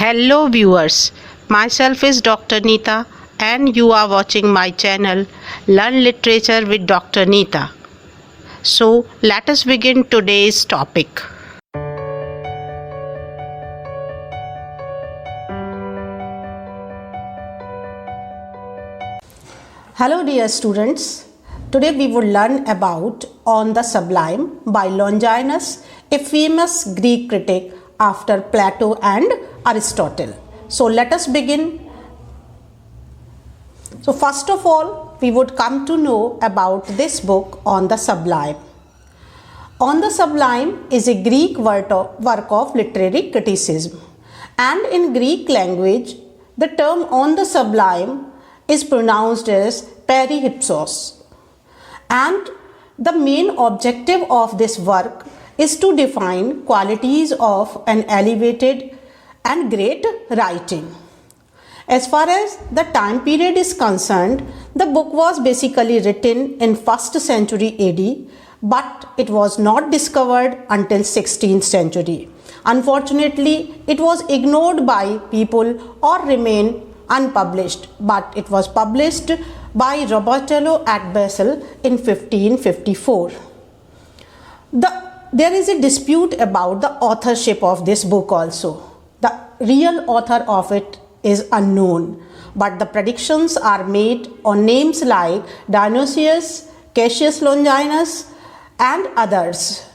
Hello viewers, myself is Dr. Neeta and you are watching my channel Learn Literature with Dr. Neeta. So let us begin today's topic. Hello dear students, today we will learn about On the Sublime by Longinus, a famous Greek critic after Plato and Aristotle. So let us begin. So first of all, we would come to know about this book On the Sublime. On the Sublime is a Greek work of literary criticism, and in Greek language the term on the sublime is pronounced as perihypsos, and the main objective of this work is to define qualities of an elevated and great writing. As far as the time period is concerned, the book was basically written in 1st century AD, but it was not discovered until 16th century. Unfortunately, it was ignored by people or remained unpublished, but it was published by Robertello at Basel in 1554. There is a dispute about the authorship of this book also. The real author of it is unknown, but the predictions are made on names like Dionysius, Cassius Longinus and others.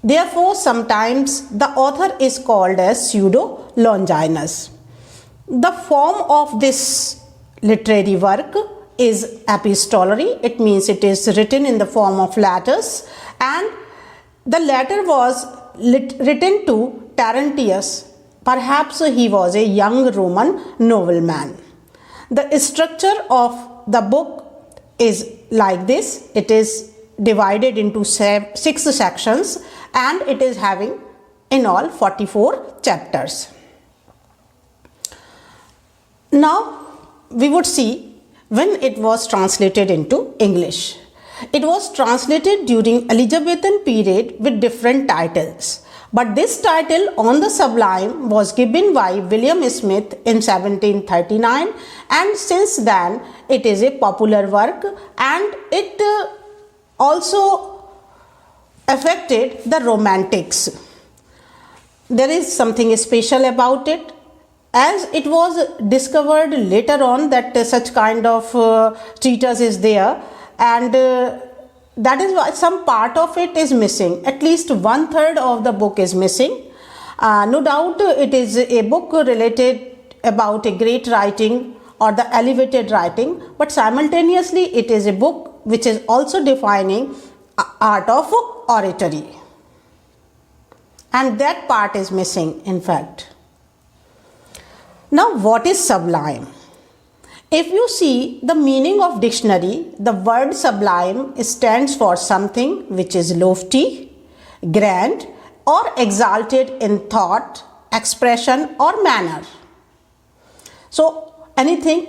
Therefore, sometimes the author is called as pseudo Longinus. The form of this literary work is epistolary. It means it is written in the form of letters, and the letter was written to Terentius. Perhaps he was a young Roman nobleman. The structure of the book is like this. It is divided into 6 sections and it is having in all 44 chapters. Now we would see when it was translated into English. It was translated during Elizabethan period with different titles, but this title On the Sublime was given by William Smith in 1739, and since then it is a popular work, and it also affected the Romantics. There is something special about it, as it was discovered later on that such kind of treatise is there, and that is why some part of it is missing. At least 1/3 of the book is missing. No doubt it is a book related about a great writing or the elevated writing, but simultaneously it is a book which is also defining art of oratory, and that part is missing in fact. Now, what is sublime? If you see the meaning of dictionary, the word sublime stands for something which is lofty, grand or exalted in thought, expression or manner. So anything,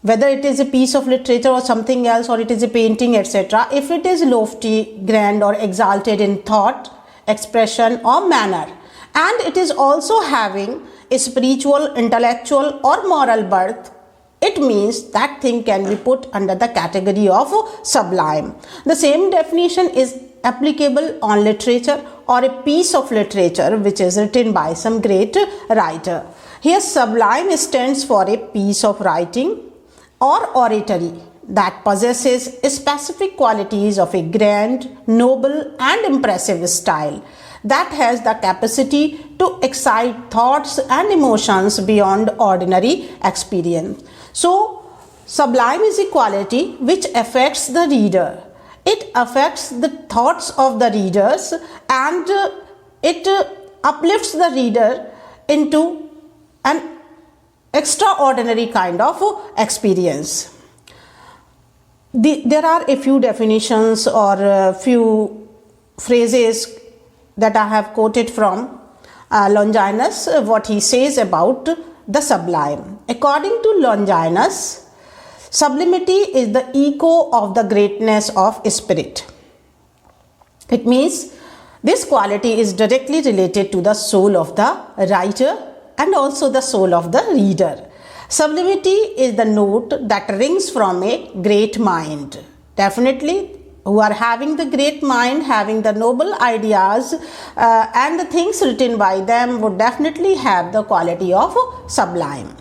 whether it is a piece of literature or something else, or it is a painting, etc., if it is lofty, grand or exalted in thought, expression or manner, and it is also having a spiritual, intellectual or moral birth, it means that thing can be put under the category of sublime. The same definition is applicable on literature or a piece of literature which is written by some great writer. Here sublime stands for a piece of writing or oratory that possesses specific qualities of a grand, noble and impressive style, that has the capacity to excite thoughts and emotions beyond ordinary experience. So, sublime is a quality which affects the reader. It affects the thoughts of the readers, and it uplifts the reader into an extraordinary kind of experience. There are a few definitions or a few phrases that I have quoted from Longinus, what he says about the sublime. According to Longinus, sublimity is the echo of the greatness of spirit. It means this quality is directly related to the soul of the writer and also the soul of the reader. Sublimity is the note that rings from a great mind. Definitely, who are having the great mind, having the noble ideas, and the things written by them would definitely have the quality of sublime.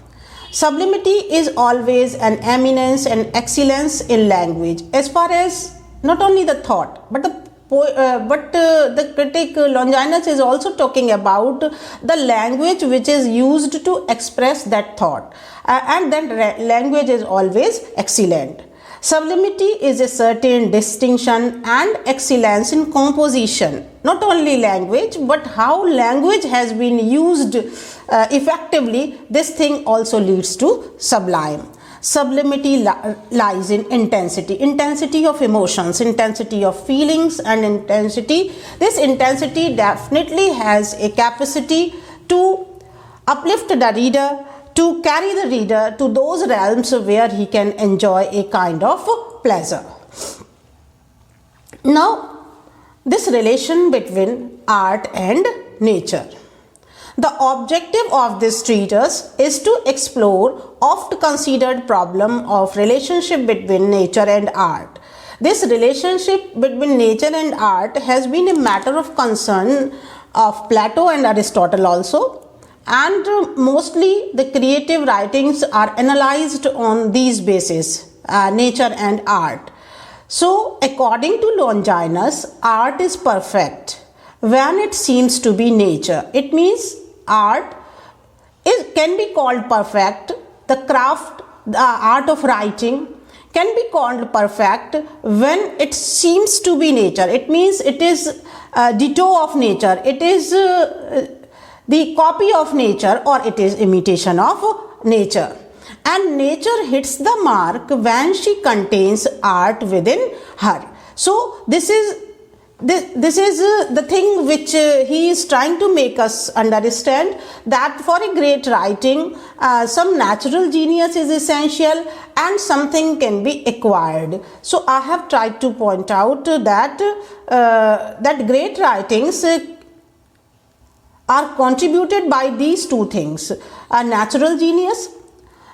Sublimity is always an eminence and excellence in language, as far as not only the thought, but the critic Longinus is also talking about the language which is used to express that thought, and that language is always excellent. Sublimity is a certain distinction and excellence in composition, not only language, but how language has been used effectively. This thing also leads to sublime. Sublimity lies in intensity of emotions, intensity of feelings, and intensity. This intensity definitely has a capacity to uplift the reader, to carry the reader to those realms where he can enjoy a kind of pleasure. Now, this relation between art and nature. The objective of this treatise is to explore oft considered problem of relationship between nature and art. This relationship between nature and art has been a matter of concern of Plato and Aristotle also, and mostly the creative writings are analyzed on these bases, nature and art. So according to Longinus, art is perfect when it seems to be nature. It means art can be called perfect. The craft, the art of writing can be called perfect when it seems to be nature. It means it is ditto of nature. It is the copy of nature, or it is imitation of nature. And nature hits the mark when she contains art within her. So this is the thing which he is trying to make us understand, that for a great writing, some natural genius is essential and something can be acquired. So I have tried to point out that that great writings are contributed by these two things. Natural genius.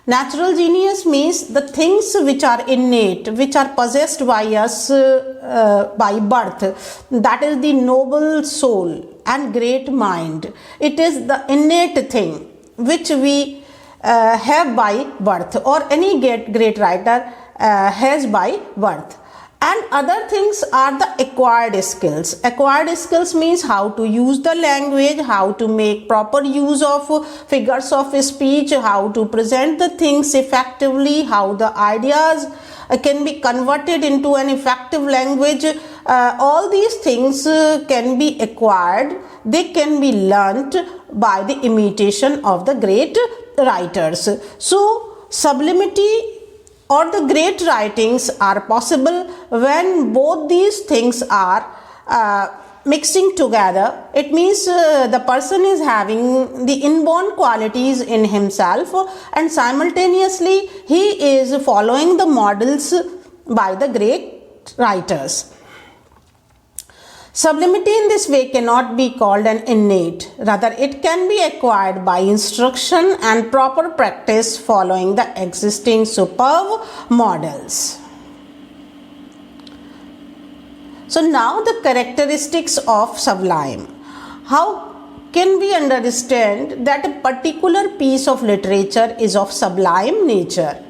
Natural genius means the things which are innate, which are possessed by us by birth. That is the noble soul and great mind. It is the innate thing which we have by birth, or any great writer has by birth. And other things are the acquired skills. Acquired skills means how to use the language, how to make proper use of figures of speech, how to present the things effectively, how the ideas can be converted into an effective language. All these things can be acquired. They can be learnt by the imitation of the great writers. So sublimity or the great writings are possible when both these things are mixing together. It means the person is having the inborn qualities in himself, and simultaneously he is following the models by the great writers. Sublimity in this way cannot be called an innate, rather it can be acquired by instruction and proper practice following the existing superb models. So now the characteristics of sublime. How can we understand that a particular piece of literature is of sublime nature?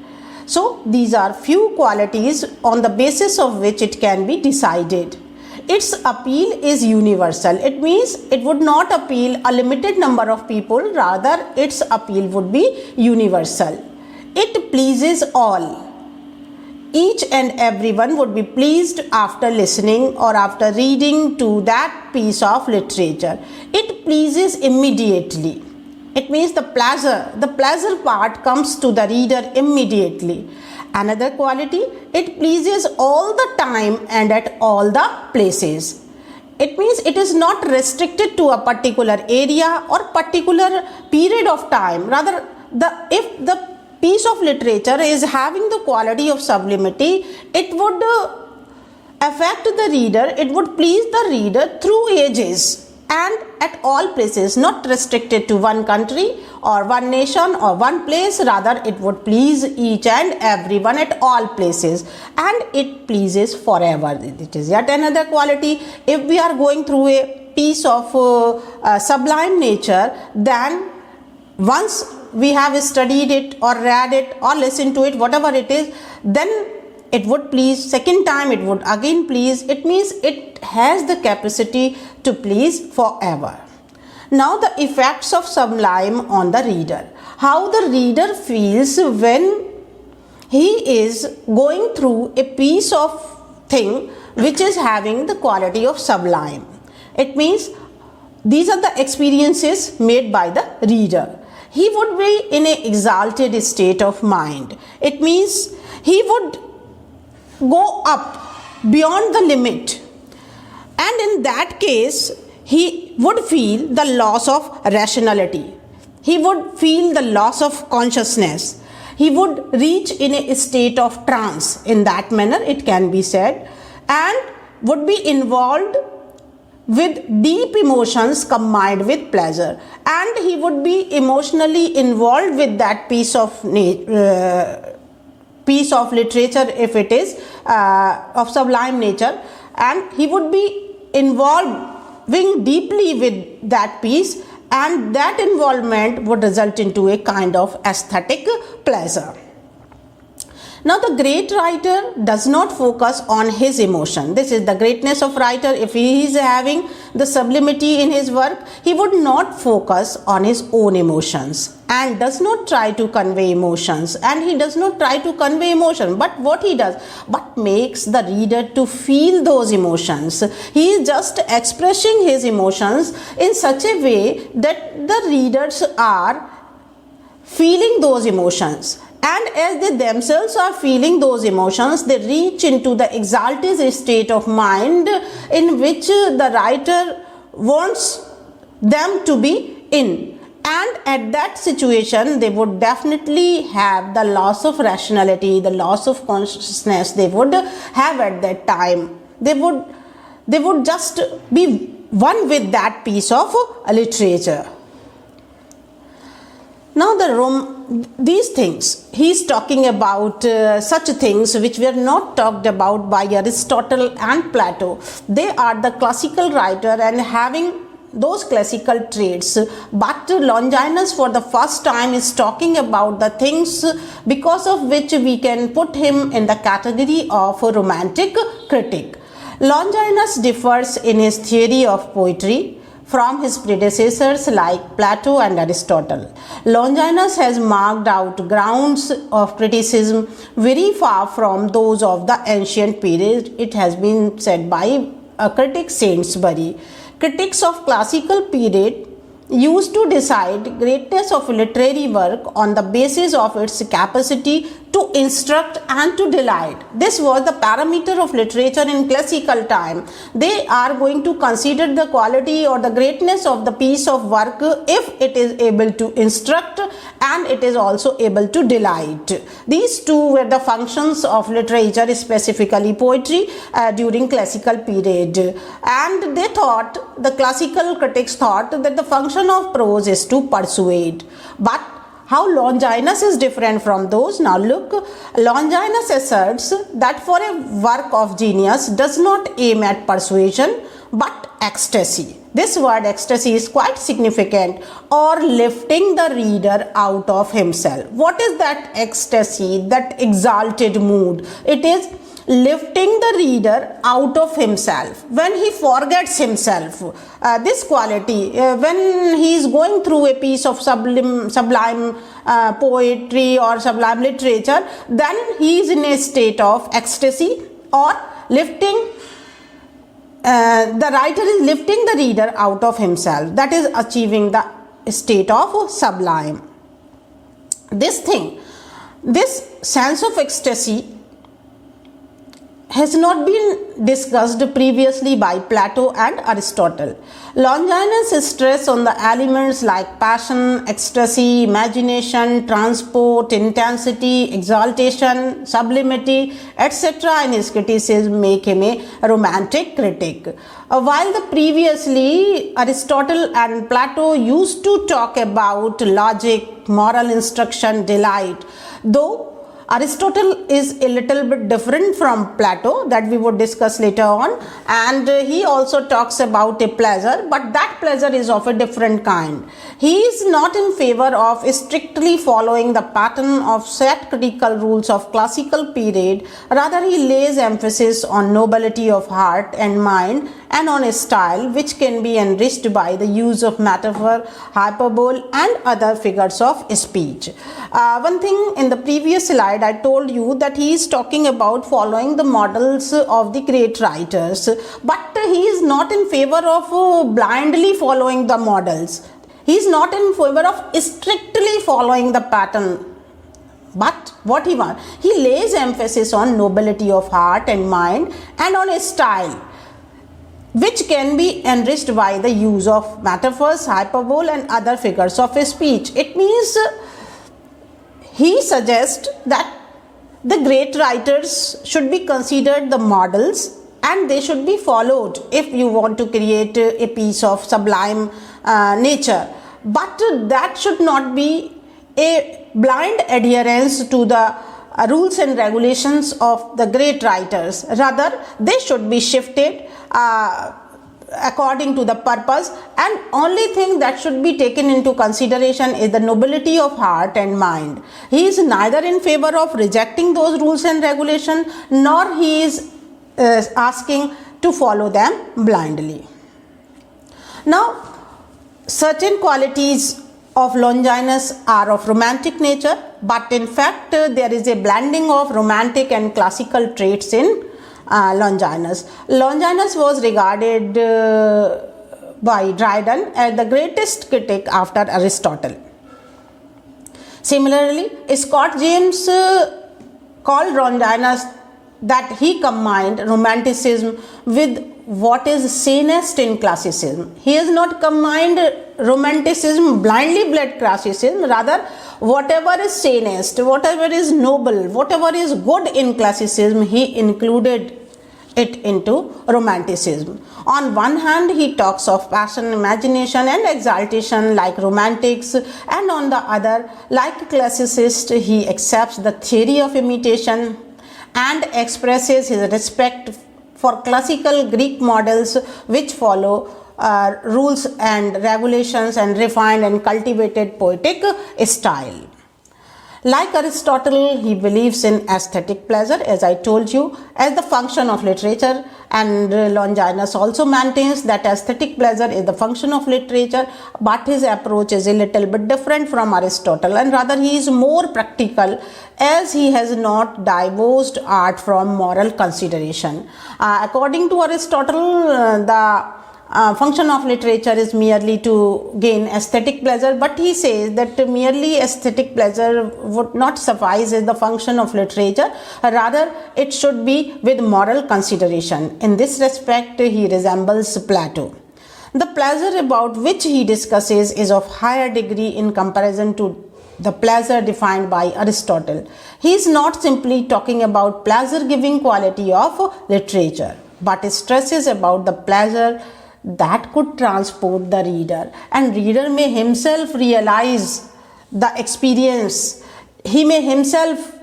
So these are few qualities on the basis of which it can be decided. Its appeal is universal. It means it would not appeal a limited number of people, rather its appeal would be universal. It pleases all. Each and everyone would be pleased after listening or after reading to that piece of literature. It pleases immediately. It means the pleasure part comes to the reader immediately. Another quality, it pleases all the time and at all the places. It means it is not restricted to a particular area or particular period of time. Rather, if the piece of literature is having the quality of sublimity, it would affect the reader, it would please the reader through ages. and at all places, not restricted to one country or one nation or one place, rather it would please each and everyone at all places, and it pleases forever. It is yet another quality. If we are going through a piece of sublime nature, then once we have studied it or read it or listened to it, whatever it is, then it would please. Second time it would again please. It means it has the capacity to please forever. Now the effects of sublime on the reader. How the reader feels when he is going through a piece of thing which is having the quality of sublime. It means these are the experiences made by the reader. He would be in an exalted state of mind. It means he would go up beyond the limit, and in that case he would feel the loss of rationality. He would feel the loss of consciousness. He would reach in a state of trance, in that manner it can be said, and would be involved with deep emotions combined with pleasure, and he would be emotionally involved with that piece of literature, if it is of sublime nature, and he would be involving deeply with that piece, and that involvement would result into a kind of aesthetic pleasure. Now the great writer does not focus on his emotion. This is the greatness of writer. If he is having the sublimity in his work, he would not focus on his own emotions and does not try to convey emotions, and he does not try to convey emotion, but what he does, but makes the reader to feel those emotions. He is just expressing his emotions in such a way that the readers are feeling those emotions, and as they themselves are feeling those emotions, they reach into the exalted state of mind in which the writer wants them to be in. And at that situation, they would definitely have the loss of rationality, the loss of consciousness they would have at that time. They would just be one with that piece of literature. Now these things, he is talking about such things which were not talked about by Aristotle and Plato. They are the classical writer and having those classical traits, but Longinus for the first time is talking about the things because of which we can put him in the category of a romantic critic. Longinus differs in his theory of poetry from his predecessors like Plato and Aristotle. Longinus has marked out grounds of criticism very far from those of the ancient period. It has been said by a critic, Saintsbury. Critics of classical period used to decide greatness of literary work on the basis of its capacity to instruct and to delight. This was the parameter of literature in classical time. They are going to consider the quality or the greatness of the piece of work if it is able to instruct and it is also able to delight. These two were the functions of literature, specifically poetry, during classical period. And they thought, the classical critics thought, that the function of prose is to persuade. But how Longinus is different from those? Now look, Longinus asserts that for a work of genius does not aim at persuasion but ecstasy. This word ecstasy is quite significant, or lifting the reader out of himself. What is that ecstasy, that exalted mood? It is lifting the reader out of himself, when he forgets himself. This quality, when he is going through a piece of sublime poetry or sublime literature, then he is in a state of ecstasy, or lifting. The writer is lifting the reader out of himself. That is achieving the state of sublime. This sense of ecstasy has not been discussed previously by Plato and Aristotle. Longinus stress on the elements like passion, ecstasy, imagination, transport, intensity, exaltation, sublimity, etc. in his criticism make him a romantic critic. While the previously Aristotle and Plato used to talk about logic, moral instruction, delight, though Aristotle is a little bit different from Plato, that we would discuss later on, and he also talks about a pleasure, but that pleasure is of a different kind. He is not in favor of strictly following the pattern of set critical rules of classical period. Rather, he lays emphasis on nobility of heart and mind and on a style which can be enriched by the use of metaphor, hyperbole and other figures of speech. One thing in the previous slide I told you that he is talking about following the models of the great writers, but he is not in favor of blindly following the models. He is not in favor of strictly following the pattern. But what he wants, he lays emphasis on nobility of heart and mind and on a style which can be enriched by the use of metaphors, hyperbole and other figures of speech. It means he suggests that the great writers should be considered the models and they should be followed if you want to create a piece of sublime nature. But that should not be a blind adherence to the rules and regulations of the great writers. Rather, they should be shifted according to the purpose, and only thing that should be taken into consideration is the nobility of heart and mind. He is neither in favor of rejecting those rules and regulations, nor he is asking to follow them blindly. Now, certain qualities of Longinus are of romantic nature, but in fact there is a blending of romantic and classical traits in Longinus. Longinus was regarded by Dryden as the greatest critic after Aristotle. Similarly, Scott James called Longinus that he combined romanticism with what is sanest in classicism. He has not combined romanticism, blindly bled classicism, rather whatever is sanest, whatever is noble, whatever is good in classicism, he included it into romanticism. On one hand, he talks of passion, imagination and exaltation like romantics, and on the other, like classicist, he accepts the theory of imitation and expresses his respect for classical Greek models which follow rules and regulations and refined and cultivated poetic style. Like Aristotle, he believes in aesthetic pleasure, as I told you, as the function of literature, and Longinus also maintains that aesthetic pleasure is the function of literature, but his approach is a little bit different from Aristotle, and rather he is more practical, as he has not divorced art from moral consideration. According to Aristotle, the function of literature is merely to gain aesthetic pleasure, but he says that merely aesthetic pleasure would not suffice as the function of literature, rather it should be with moral consideration. In this respect, he resembles Plato. The pleasure about which he discusses is of higher degree in comparison to the pleasure defined by Aristotle. He is not simply talking about pleasure giving quality of literature, but stresses about the pleasure that could transport the reader, and reader may himself realize the experience. He may himself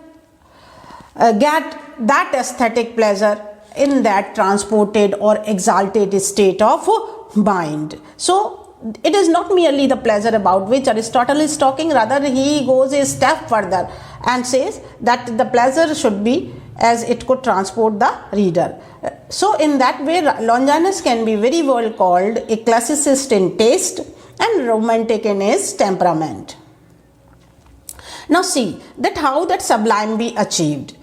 get that aesthetic pleasure in that transported or exalted state of mind. So it is not merely the pleasure about which Aristotle is talking, rather he goes a step further and says that the pleasure should be as it could transport the reader. So in that way, Longinus can be very well called a classicist in taste and romantic in his temperament. Now see that how that sublime be achieved.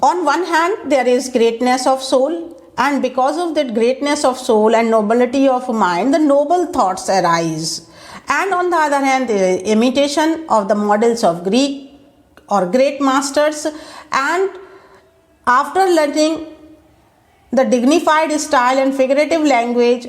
On one hand, there is greatness of soul, and because of that greatness of soul and nobility of mind, the noble thoughts arise. And on the other hand, there is imitation of the models of Greek or great masters, and after learning the dignified style and figurative language,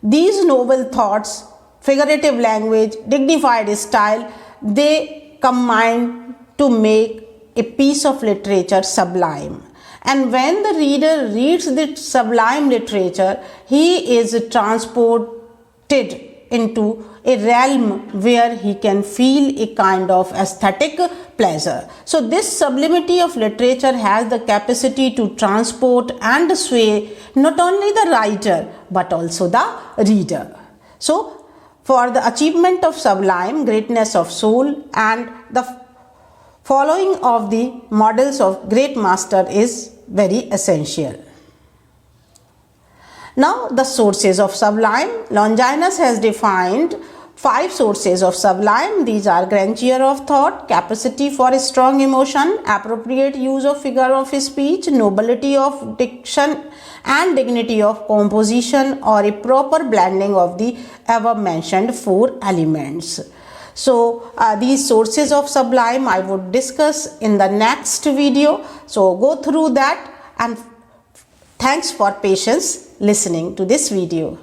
these noble thoughts, figurative language, dignified style, they combine to make a piece of literature sublime. And when the reader reads the sublime literature, he is transported into a realm where he can feel a kind of aesthetic pleasure. So this sublimity of literature has the capacity to transport and sway not only the writer but also the reader. So for the achievement of sublime greatness of soul and the following of the models of great master is very essential. Now the sources of sublime. Longinus has defined 5 sources of sublime. These are grandeur of thought, capacity for strong emotion, appropriate use of figure of speech, nobility of diction and dignity of composition, or a proper blending of the above mentioned 4 elements. So these sources of sublime I would discuss in the next video. So go through that, and thanks for patience listening to this video.